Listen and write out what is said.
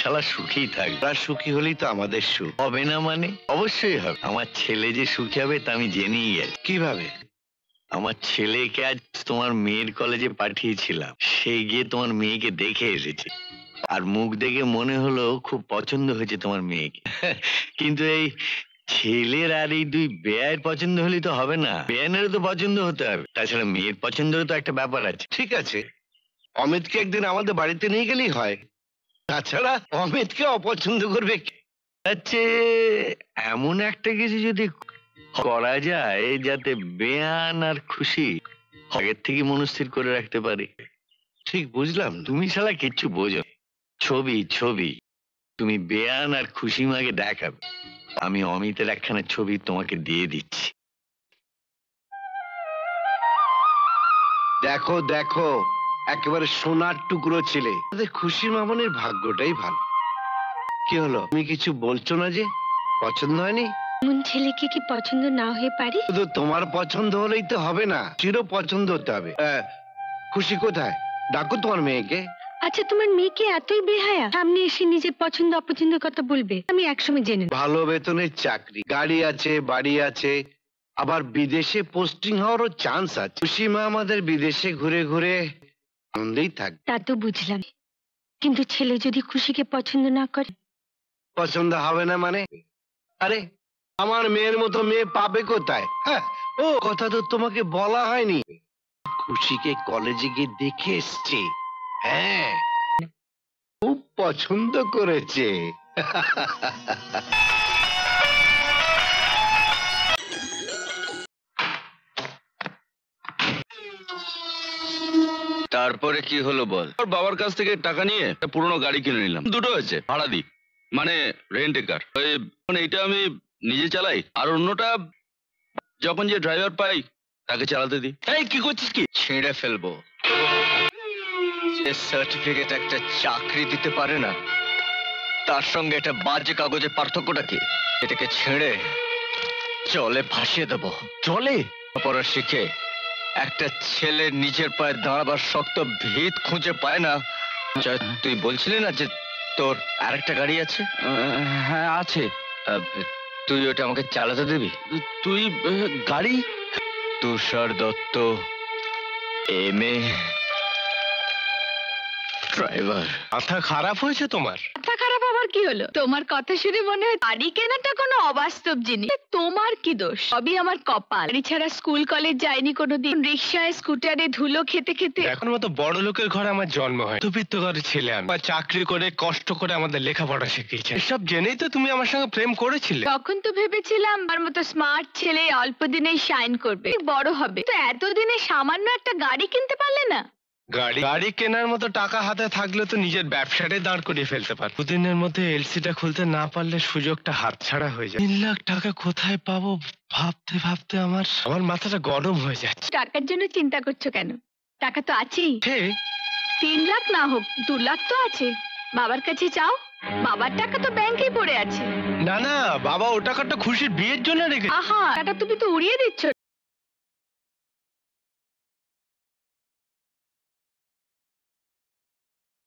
শালা সুখী থাকবে, তার সুখী হলেই তো আমাদের সুখ হবে না। মানে অবশ্যই হবে। আমার ছেলে যে সুখী হবে তা আমি জেনেই গেছি। কিভাবে? আমার ছেলেকে আজ তোমার মেয়ের কলেজে পাঠিয়েছিলাম, সে গিয়ে তোমার মেয়েকে দেখে এসেছে, আর মুখ দেখে মনে হলো খুব পছন্দ হয়েছে তোমার মেয়েকে। কিন্তু এই ছেলের আর এই দুই বেয়ের পছন্দ হলেই তো হবে না, বেয়ানেরও তো পছন্দ হতে হবে। তাছাড়া মেয়ের পছন্দেরও তো একটা ব্যাপার আছে। ঠিক আছে, অমিতকে একদিন আমাদের বাড়িতে নিয়ে গেলেই হয়। তাছাড়া অমিতকে অপছন্দ করবে কে? আচ্ছা, এমন একটা কিছু যদি করা যায় যাতে বেয়ান আর খুশি আগের থেকে মনস্থির করে রাখতে পারে। ঠিক বুঝলাম না। তুমি শালা কিচ্ছু বোঝো না। ছবি ছবি তুমি বেয়ান আর খুশি মাকে দেখাবে। আমি অমিতের একখানা ছবি তোমাকে দিয়ে দিচ্ছি। দেখো দেখো, একেবারে সোনার টুকরো ছেলে। আমাদের খুশি মামনের ভাগ্যটাই ভালো। কি হলো, তুমি কিছু বলছো না যে? পছন্দ হয়নি? এমন ছেলেকে কি পছন্দ না হয়ে পারে? শুধু তোমার পছন্দ হলেই তো হবে না, চির পছন্দ হতে হবে। খুশি কোথায়? ডাকো তোমার মেয়েকে। আচ্ছা, তোমার মেয়েকে এতই বেহায়া, সামনে এসে নিজের পছন্দ অপছন্দের কথা বলবে? আমি একসময় জেনে নেব। ভালো বেতনের চাকরি, গাড়ি আছে, বাড়ি আছে, আবার বিদেশে পোস্টিং হওয়ারও চান্স আছে। খুশি মা আমাদের বিদেশে ঘুরে ঘুরে আনন্দেই থাকবে। তা তো বুঝলাম, কিন্তু ছেলে যদি খুশিকে পছন্দ না করে? পছন্দ হবে না মানে? আরে, আমার মেয়ের মতো মেয়ে পাবে কোথায়? হ্যাঁ, ও কথা তো তোমাকে বলা হয়নি। খুশিকে কলেজে গিয়ে দেখে এসছি। হ্যাঁ, খুব পছন্দ করেছে। তারপরে কি হলো বল? ওর বাবার কাছ থেকে টাকা নিয়ে একটা পুরোনো গাড়ি কিনে নিলাম। দুটো হয়েছে, ভাড়া দিই, মানে রেন্ট কার। এইটা আমি নিজে চালাই, আর অন্যটা যখন যে ড্রাইভার পাই তাকে চালাতে দিই। এই কি করছিস? কি ছিঁড়ে ফেলবো? সার্টিফিকেট একটা চাকরি দিতে পারে না, তার সঙ্গে একটা বাজে কাগজের পার্থক্যটা কি? এটাকে ছেড়ে জলে ভাসিয়ে দেবো। জলে পড়া শিখে একটা ছেলে নিজের পায়ে দাঁড়াবার শক্ত ভিত খুঁজে পায় না। তুই বলছিলি না যে তোর আরেকটা গাড়ি আছে? হ্যাঁ আছে। তুই ওটা আমাকে চালাতে দিবি? তুই গাড়ি? তুষার দত্ত, এমএ, ড্রাইভার। মাথা খারাপ হয়েছে তোমার? মাথা খারাপ আবার কি হলো? তোমার কথা শুনে মনে হয় বাড়ি কেনাটা কোনো অবাস্তব জিনিস। তোমার কি দোষ? সবই আমার কপাল। বাড়ি ছাড়া স্কুল কলেজ যায়নি কোনোদিন, রিক্সায় স্কুটারে ধুলো খেতে খেতে। এখন মতো বড় লোকের ঘরে আমার জন্ম হয়, মধ্যবিত্ত ঘরে ছেলে আমি। চাকরি করে কষ্ট করে আমাদের লেখাপড়া শিখিয়েছে। এসব জেনেই তো তুমি আমার সঙ্গে প্রেম করেছিলে। তখন তো ভেবেছিলাম আমার মতো স্মার্ট ছেলে অল্প দিনেই শাইন করবে, বড় হবে। তো এতদিনে সামান্য একটা গাড়ি কিনতে পারলে না? গাড়ি কেনার মতো টাকা হাতে থাকলে তো নিজের ব্যবসাটাই দাঁড় করিয়ে ফেলতে পার। দুদিনের মধ্যে এলসিটা খুলতে না পারলে সুযোগটা হাতছাড়া হয়ে যায়। 3 লাখ টাকা কোথায় পাবো ভাবতে ভাবতে আমার মাথাটা গরম হয়ে যাচ্ছে। টাকার জন্য চিন্তা করছো কেন? টাকা তো আছেই। 3 লাখ না হোক 2 লাখ তো আছে। বাবার কাছে চাও, বাবার টাকা তো ব্যাংকেই পড়ে আছে। না না বাবা, ও টাকাটা খুশির বিয়ের জন্য রেখে। আহা, টাকা তুমি তো উড়িয়ে দিচ্ছ।